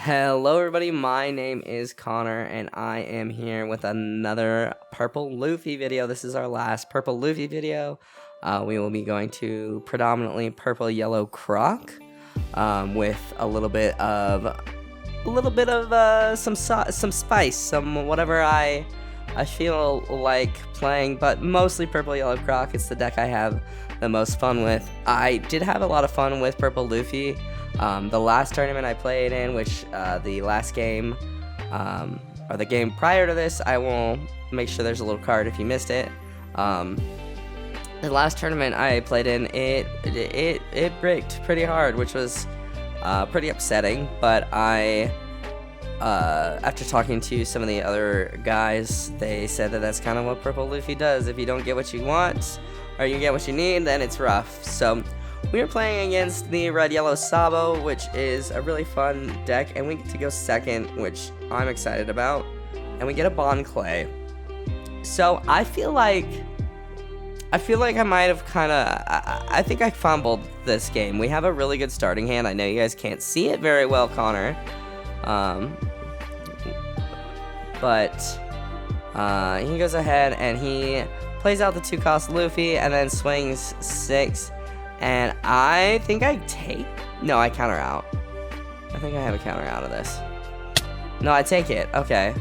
Hello everybody, my name is Connor and I am here with another Purple Luffy video. This is our last Purple Luffy video. We will be going to predominantly Purple Yellow Croc with a little bit of some spice, some whatever I feel like playing, but mostly Purple Yellow Croc. It's the deck I have the most fun with. I did have a lot of fun with Purple Luffy. The last tournament I played in, which the last game, or the game prior to this, I will make sure there's a little card if you missed it. The last tournament I played in, it bricked pretty hard, which was pretty upsetting, but after talking to some of the other guys, they said that that's kind of what Purple Luffy does. If you don't get what you want, or you get what you need, then it's rough. So we are playing against the Red Yellow Sabo, which is a really fun deck, and we get to go second, which I'm excited about, and we get a Bond Clay. So I feel like I might have I think I fumbled this game. We have a really good starting hand. I know you guys can't see it very well, Connor, but he goes ahead and he plays out the 2-cost Luffy and then swings 6. And I think I counter out. I think I have a counter out of this. No, I take it. Okay.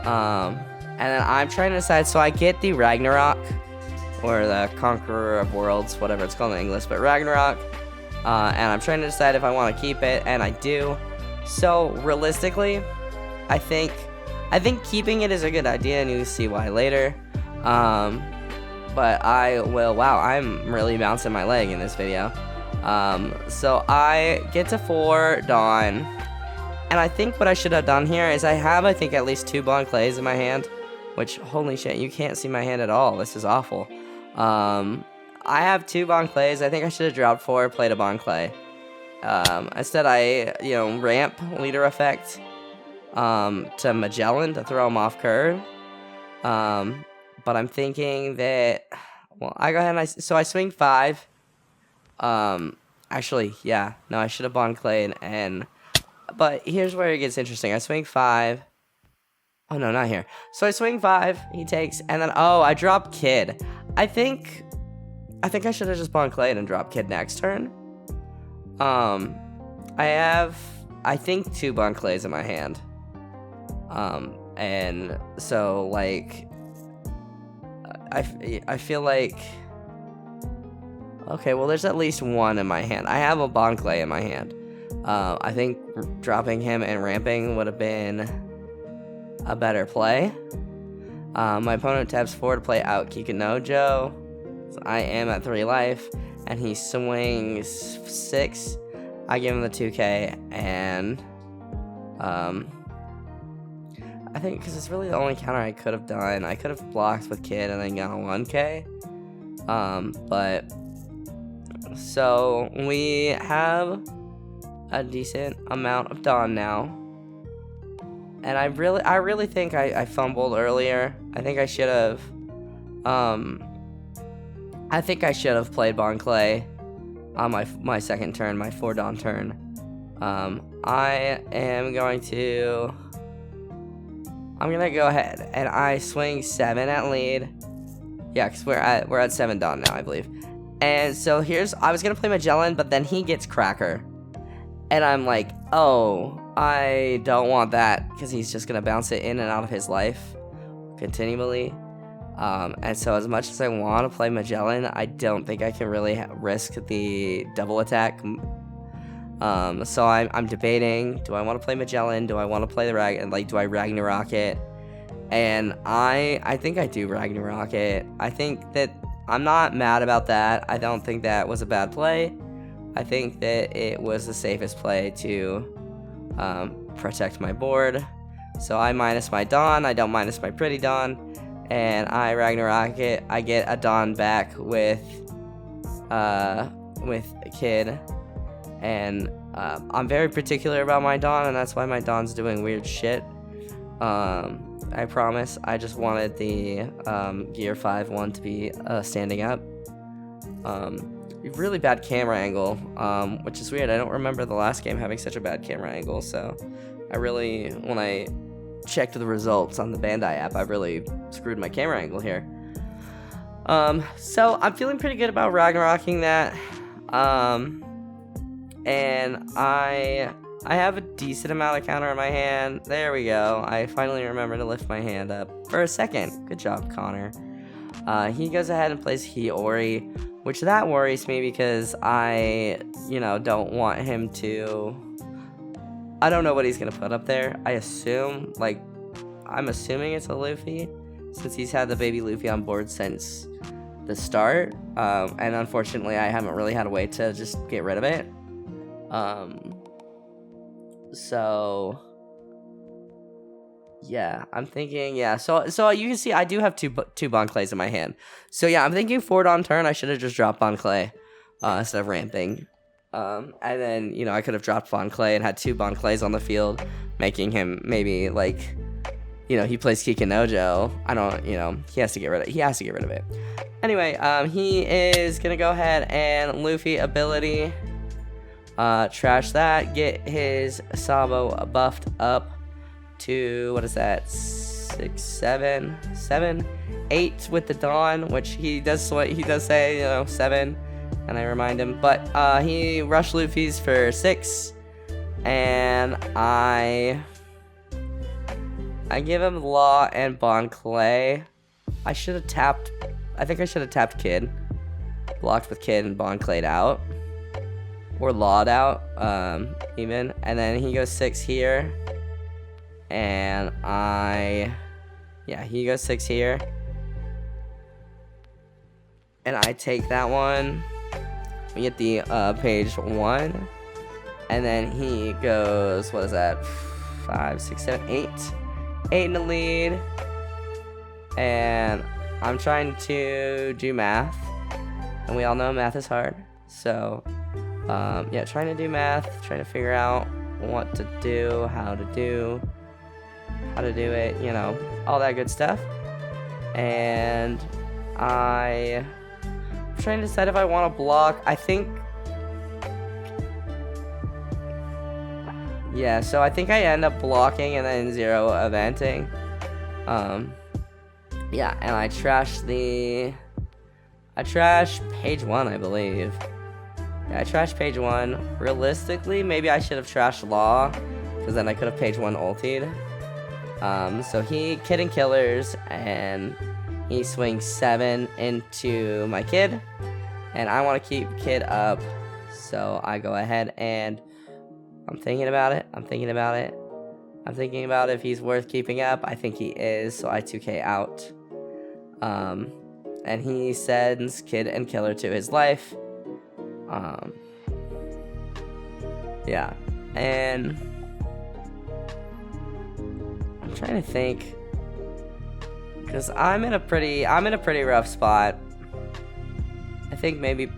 And then I'm trying to decide. So I get the Ragnarok, or the Conqueror of Worlds, whatever it's called in English, but Ragnarok. And I'm trying to decide if I want to keep it, and I do. So realistically, I think keeping it is a good idea, and you'll see why later. But wow, I'm really bouncing my leg in this video. So I get to 4 Dawn, and I think what I should have done here is I think at least 2 Bond Clays in my hand, which, holy shit, you can't see my hand at all. This is awful. I have 2 Bond Clays. I think I should have dropped 4, played a Bond Clay. Instead I, ramp leader effect, to Magellan to throw him off curve. But I'm thinking that, well, I go ahead and I swing 5. Actually, yeah, no, I should have Bond Clayed, but here's where it gets interesting. I swing 5. Oh, no, not here. So I swing 5, he takes, and then, I drop Kid. I think I should have just Bond Clayed and dropped Kid next turn. I have, I think, 2 Bond Clays in my hand. And so, like, I feel like, okay, well, there's at least 1 in my hand. I have a Bond Clay in my hand. I think dropping him and ramping would have been a better play. My opponent taps 4 to play out Kikanojo. So I am at 3 life, and he swings 6. I give him the 2k, and I think because it's really the only counter I could have done. I could have blocked with Kid and then got a 1k. But so we have a decent amount of Dawn now. And I really think I fumbled earlier. I think I should have played Bond Clay on my second turn, my 4 Dawn turn. I am going to go ahead and I swing 7 at lead. Yeah, because we're at 7 Dawn now, I believe. And so I was gonna play Magellan, but then he gets Cracker, and I'm like, oh, I don't want that, because he's just gonna bounce it in and out of his life continually. And so as much as I want to play Magellan, I don't think I can really risk the double attack. So I'm debating, do I want to play Magellan? Do I want to play the do I Ragnarok it? And I think I do Ragnarok it. I think that I'm not mad about that. I don't think that was a bad play. I think that it was the safest play to protect my board. So I minus my Dawn, I don't minus my pretty Dawn, and I Ragnarok it. I get a Dawn back with Kid. And I'm very particular about my Dawn, and that's why my Dawn's doing weird shit. I promise. I just wanted the Gear 5 one to be standing up. really bad camera angle, which is weird. I don't remember the last game having such a bad camera angle, so I really, when I checked the results on the Bandai app, I really screwed my camera angle here. So I'm feeling pretty good about Ragnaroking that, and I have a decent amount of counter in my hand. There we go. I finally remember to lift my hand up for a second. Good job, Connor. He goes ahead and plays Hiyori, which that worries me because I, don't want him to... I don't know what he's going to put up there. I'm assuming it's a Luffy, since he's had the baby Luffy on board since the start. And unfortunately, I haven't really had a way to just get rid of it. So... yeah, I'm thinking, so you can see I do have two Bon Clays in my hand. So yeah, I'm thinking forward on turn, I should have just dropped Bon Clay instead of ramping. And then, I could have dropped Bon Clay and had two Bon Clays on the field, making him maybe, like, he plays Kikinojo. He has to get rid of it. Anyway, he is going to go ahead and Luffy ability, trash that, get his Sabo buffed up to, what is that, 6, 7, 8 with the Dawn, which he does say, 7, and I remind him, but he rushed Luffy's for 6, and I give him Law and Bon Clay. I think I should have tapped Kid, blocked with Kid and Bon Clayed out, or Lawed out, even, and then he goes 6 here. And he goes 6 here. And I take that one. We get the page 1. And then he goes, what is that? 5, 6, 7, 8. 8 in the lead. And I'm trying to do math. And we all know math is hard. So, trying to do math. Trying to figure out what to do, how to do it, all that good stuff. And I'm trying to decide if I want to block. I think, so I think I end up blocking and then 0 eventing. And I trash page 1, I believe. Yeah, I trashed page 1. Realistically, maybe I should have trashed Law, because then I could have page 1 ultied. So he Kid and Killers, and he swings 7 into my Kid, and I want to keep Kid up, so I go ahead and I'm thinking about it. I'm thinking about if he's worth keeping up. I think he is, so I 2K out. And he sends Kid and Killer to his life. And I'm trying to think, because I'm in a pretty rough spot. I think maybe,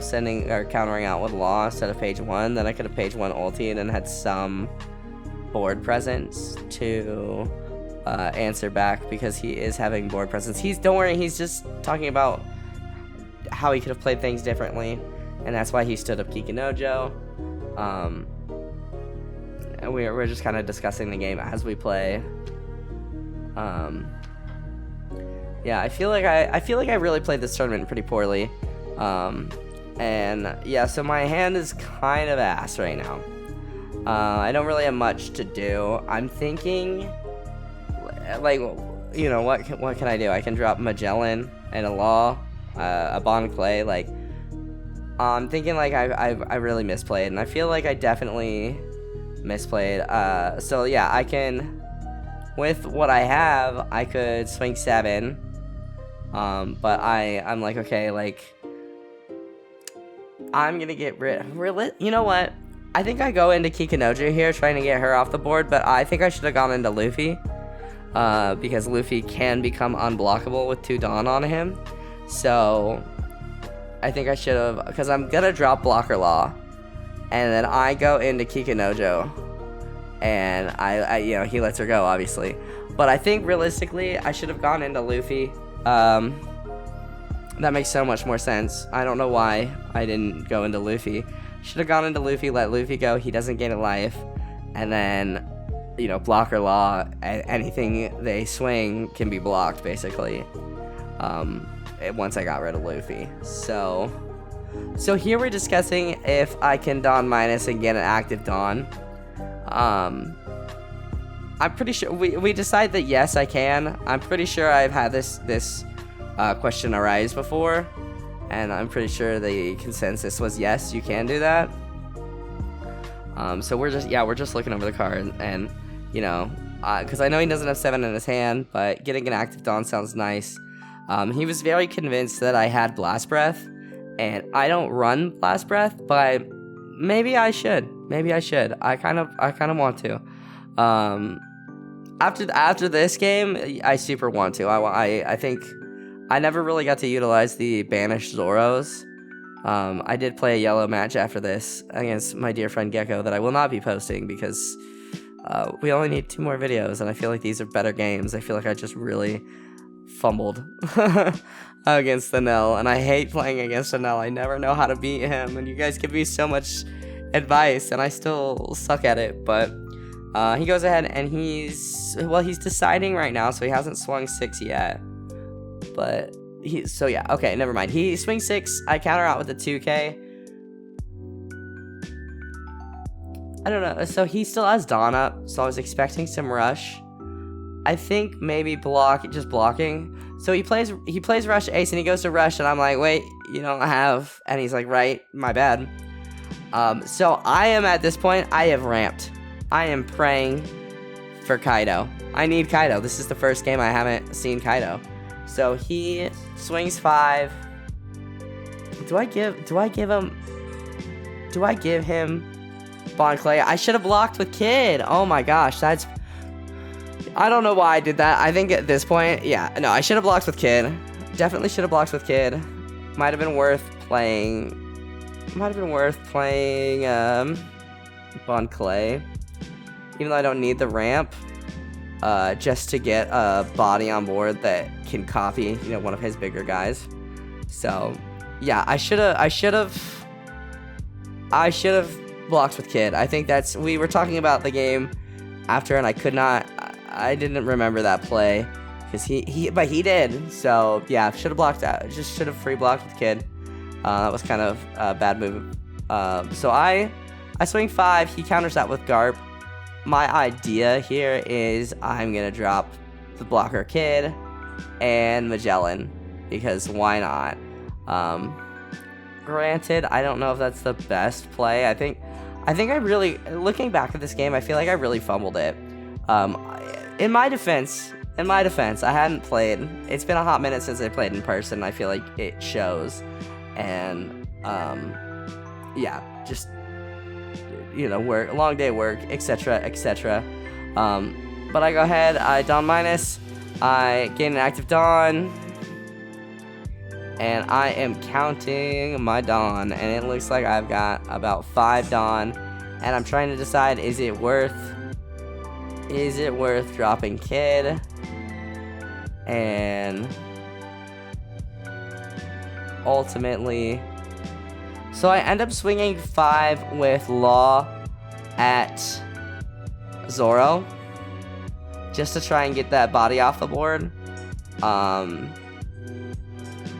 sending or countering out with Law instead of page 1, then I could have page 1 ultied and had some board presence to answer back, because he is having board presence. Don't worry, he's just talking about how he could have played things differently, and that's why he stood up Kikinojo. And we're just kind of discussing the game as we play. I feel like I really played this tournament pretty poorly. So my hand is kind of ass right now. I don't really have much to do. I'm thinking, what can I do? I can drop Magellan and a Law, a Bon Clay. I'm thinking I really misplayed, and I feel like I definitely misplayed. I can, with what I have, I could swing 7. But I'm like, okay, I'm gonna get you know what? I think I go into Kikinojo here, trying to get her off the board, but I think I should have gone into Luffy. Because Luffy can become unblockable with 2 Dawn on him. So I think I should have, because I'm gonna drop Blocker Law, and then I go into Kikinojo, and I he lets her go, obviously. But I think realistically, I should have gone into Luffy. That makes so much more sense. I don't know why I didn't go into Luffy. Should have gone into Luffy, let Luffy go. He doesn't gain a life. And then, you know, blocker law, anything they swing can be blocked, basically. Once I got rid of Luffy. So here we're discussing if I can Dawn minus and get an active Dawn. I'm pretty sure we decide that yes, I can. I'm pretty sure I've had this question arise before, and I'm pretty sure the consensus was yes, you can do that. So we're just looking over the card, and you know, because I know he doesn't have 7 in his hand, but getting an active Dawn sounds nice. He was very convinced that I had Blast Breath, and I don't run Blast Breath, but maybe I should. I kind of want to. After this game, I super want to. I think I never really got to utilize the banished Zoros. I did play a yellow match after this against my dear friend Gecko that I will not be posting because we only need 2 more videos, and I feel like these are better games. I feel like I just really fumbled against the Nell, and I hate playing against the Nell. I never know how to beat him, and you guys give me so much advice, and I still suck at it, but he goes ahead and he's deciding right now, so he hasn't swung 6 yet. But okay, never mind. He swings 6. I counter out with the 2K. I don't know. So he still has Dawn up, so I was expecting some rush. I think maybe just blocking. So he plays rush ace, and he goes to rush, and I'm like, wait, you don't have, and he's like, right, my bad. So I am at this point, I have ramped. I am praying for Kaido. I need Kaido. This is the first game I haven't seen Kaido. So he swings 5. Do I give him Bon Clay? I should have blocked with Kid. Oh my gosh, I don't know why I did that. I think at this point, yeah, no, I should have blocked with Kid. Definitely should have blocked with Kid. Might have been worth playing Bon Clay. Even though I don't need the ramp, just to get a body on board that can copy, you know, one of his bigger guys. So, yeah, I should have blocked with Kid. I think we were talking about the game after, and I didn't remember that play because but he did. So yeah, should have blocked out. Just should have free blocked with Kid. That was kind of a bad move. So I swing 5. He counters that with Garp. My idea here is I'm gonna drop the blocker Kid and Magellan because why not? Granted, I don't know if that's the best play. I think I really, looking back at this game, I feel like I really fumbled it. In my defense, I hadn't played. It's been a hot minute since I played in person. I feel like it shows, and yeah, just, you know, work, long day work, etc. But I go ahead, I Dawn minus, I gain an active Dawn, and I am counting my Dawn, and it looks like I've got about 5 Dawn, and I'm trying to decide, is it worth dropping Kid? And ultimately, so I end up swinging 5 with Law at Zoro, just to try and get that body off the board.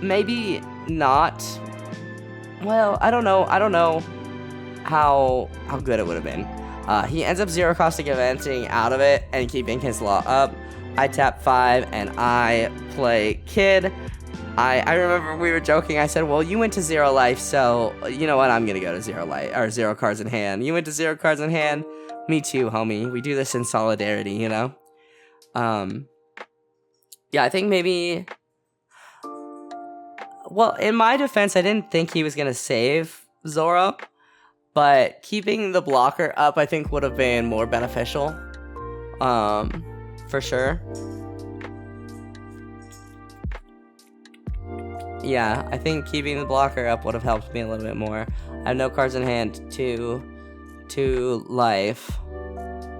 Maybe not. Well, I don't know how good it would have been. He ends up zero costing eventing out of it and keeping his Law up. I tap 5 and I play Kid. I remember we were joking. I said, well, you went to 0 life, so you know what? I'm gonna go to 0 life, or 0 cards in hand. You went to 0 cards in hand. Me too, homie. We do this in solidarity, you know? Yeah, I think maybe, well, in my defense, I didn't think he was gonna save Zoro, but keeping the blocker up, I think, would have been more beneficial. For sure. Yeah, I think keeping the blocker up would have helped me a little bit more. I have no cards in hand, 2 life.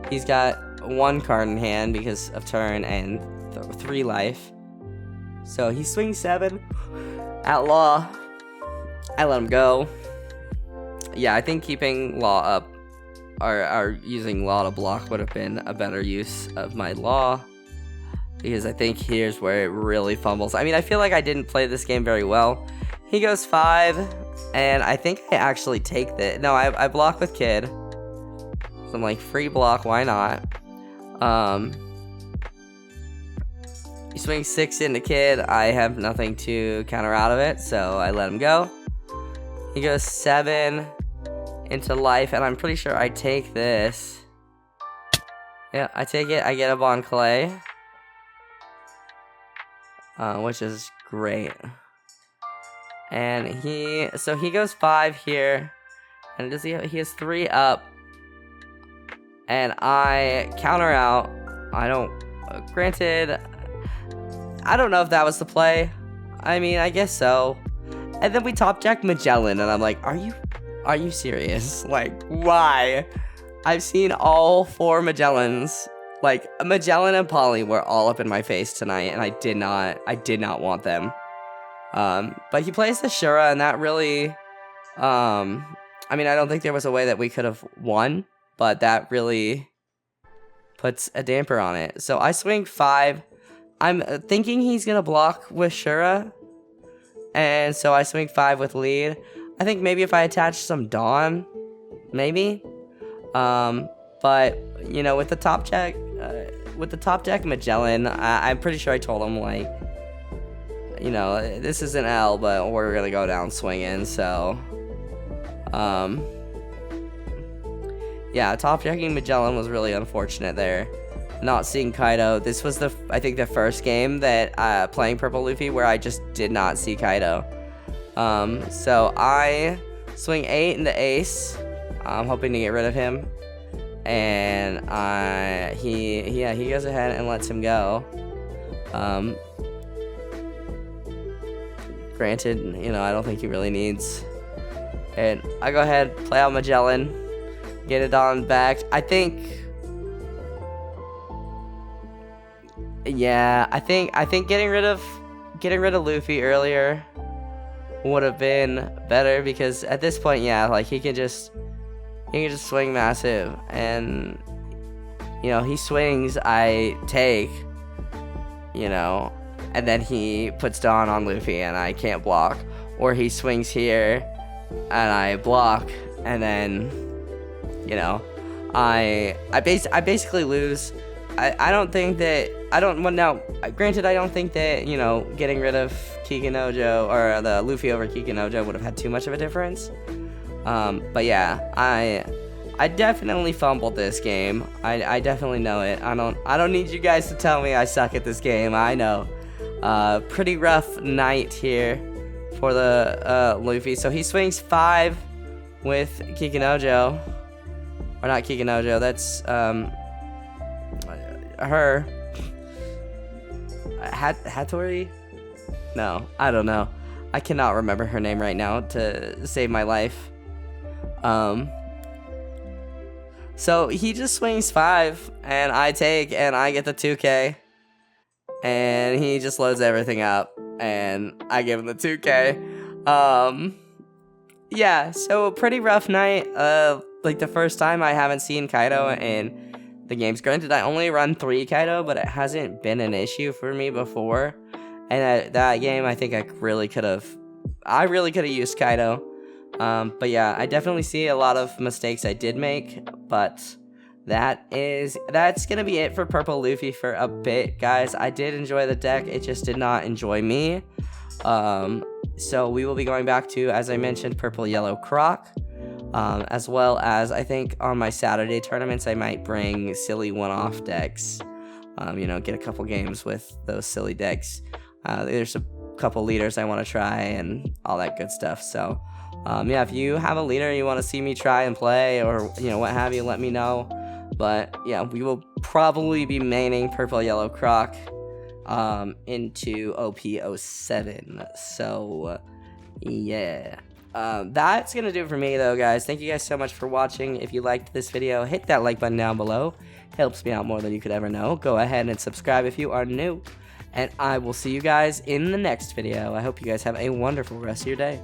He's got 1 card in hand because of turn and 3 life. So he swings 7. Outlaw. I let him go. Yeah, I think keeping Law up or using Law to block would have been a better use of my Law. Because I think here's where it really fumbles. I mean, I feel like I didn't play this game very well. He goes 5, and I think I actually take the... No, I block with Kid. So I'm like, free block, why not? He swings 6 into Kid. I have nothing to counter out of it, so I let him go. He goes 7 into life, and I'm pretty sure I take this. Yeah, I take it. I get a Bon Clay. Which is great. And he goes 5 here. And does he has 3 up. And I counter out. I don't, granted, I don't know if that was the play. I mean, I guess so. And then we top deck Magellan, and I'm like, are you serious? Like, why? I've seen all 4 Magellans. Like, Magellan and Polly were all up in my face tonight, and I did not want them. But he plays the Shura, and that really, I mean, I don't think there was a way that we could have won, but that really puts a damper on it. So I swing 5. I'm thinking he's gonna block with Shura, and so I swing 5 with lead. I think maybe if I attach some Dawn, maybe. But you know, with the top deck Magellan, I'm pretty sure I told him, like, you know, this is an L, but we're gonna go down swinging. So, yeah, top decking Magellan was really unfortunate there. Not seeing Kaido. This was I think the first game that playing Purple Luffy where I just did not see Kaido. So I swing 8 into Ace. I'm hoping to get rid of him. And he goes ahead and lets him go. Granted, you know, I don't think he really needs. And I go ahead, play out Magellan, get it on back. I think, yeah, I think getting rid of Luffy earlier would have been better, because at this point, yeah, like he can just swing massive, and you know, he swings, I take, you know, and then he puts Dawn on Luffy and I can't block, or he swings here and I block, and then, you know, I basically lose. I don't think that, well, now, granted, I don't think that, you know, getting rid of Kikinojo, or the Luffy over Kikinojo would have had too much of a difference. But yeah, I definitely fumbled this game. I definitely know it. I don't need you guys to tell me I suck at this game. I know. Pretty rough night here for the Luffy. So he swings 5 with Kikinojo. Or not Kikinojo, that's her. Hattori? No, I don't know. I cannot remember her name right now to save my life. So he just swings 5, and I take, and I get the 2K. And he just loads everything up, and I give him the 2K. Yeah, so a pretty rough night. Like the first time I haven't seen Kaido in the games. Granted, I only run 3 Kaido, but it hasn't been an issue for me before. And that game, I think I really could have used Kaido. But yeah, I definitely see a lot of mistakes I did make, but that's gonna be it for Purple Luffy for a bit, guys. I did enjoy the deck, it just did not enjoy me. So we will be going back to, as I mentioned, Purple Yellow Croc, as well as I think on my Saturday tournaments I might bring silly one-off decks. You know, get a couple games with those silly decks. There's a couple leaders I want to try and all that good stuff. So yeah, if you have a leader you want to see me try and play, or you know, what have you, let me know. But yeah, we will probably be maining Purple Yellow Croc into OP07. So yeah, that's gonna do it for me though, guys. Thank you guys so much for watching. If you liked this video, hit that like button down below. Helps me out more than you could ever know. Go ahead and subscribe if you are new. And I will see you guys in the next video. I hope you guys have a wonderful rest of your day.